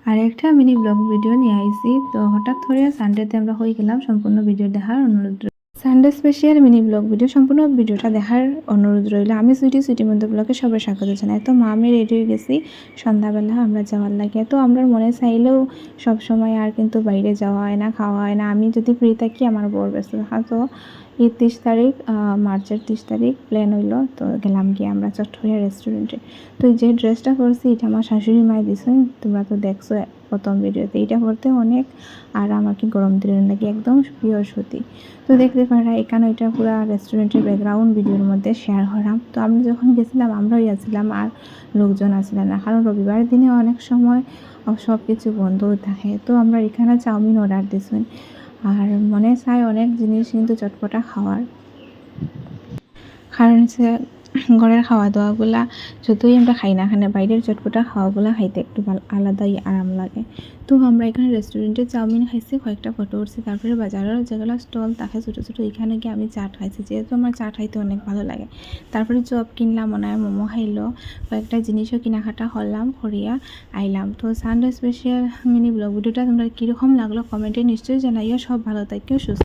আর একটা mini blog video নিয়ে আইছি। তো হঠাৎ করে সানডেতে আমরা হয়ে গেলাম সম্পূর্ণ ভিডিও দেখার অনুরোধ Sunday special mini blog video সম্পূর্ণ ভিডিওটা দেখার অনুরোধ রইল। আমি সুইটি মধ্যে ব্লগে সবাই স্বাগত জানাই। তো মা আমি রেডি হয়ে গেছি সন্ধ্যাবেলা আমরা যাওয়ার লাগে। তো আমরা মনে চাইলেও সব সময় আর কিন্তু বাইরে যাওয়া হয় না, খাওয়া হয় না। আমি যদি ফ্রি থাকি আমার বর ব্যস্ত থাকা। তো এই 30 তারিখ মার্চের 30 তারিখ প্ল্যান হইলো। তো গেলাম গিয়ে আমরা চট্টগ্রাম রেস্টুরেন্টে। তো যে ড্রেসটা করছি এটা আমার শাশুড়ি মাই দিছেন, তোমরা তো দেখছো প্রথম ভিডিওতে। এটা পরতে অনেক আরাম আর কি, গরম দিনের নাকি একদম পিওর সুতি। তো দেখতে পারা এখানে এটা পুরো রেস্টুরেন্টের ব্যাকগ্রাউন্ড ভিডিওর মধ্যে শেয়ার করাম। তো আমরা যখন গেছিলাম আমরাই আসছিলাম, আর লোকজন আসছিলেন না, কারণ রবিবার দিনে অনেক সময় সব কিছু বন্ধ থাকে। তো আমরা এখানে চাউমিন অর্ডার দিয়েছি, আর মনে চায় অনেক জিনিস কিন্তু চটপটা খাওয়ার, কারণ হচ্ছে ঘরের খাওয়া দাওয়াগুলা যতই আমরা খাই না খানে বাইরের চটপটা খাওয়াগুলা খাইতে একটু আলাদাই আরাম লাগে। তো আমরা এখানে রেস্টুরেন্টে চাউমিন খাইছি, কয়েকটা ফটো উঠছি। তারপরে বাজারের যেগুলো স্টল থাকে ছোটো ছোটো, এখানে গিয়ে আমি চাট খাইছি, যেহেতু আমার চাট খাইতে অনেক ভালো লাগে। তারপরে চপ কিনলাম, মনে হয় মোমো খাইলো, কয়েকটা জিনিসও কেনাকাটা করলাম, করিয়া আইলাম। তো সানডে স্পেশাল মিনি ব্লগ ভিডিওটা তোমরা কীরকম লাগলো কমেন্টে নিশ্চয়ই জানাইও। সব ভালো থাকিও, সুস্থ।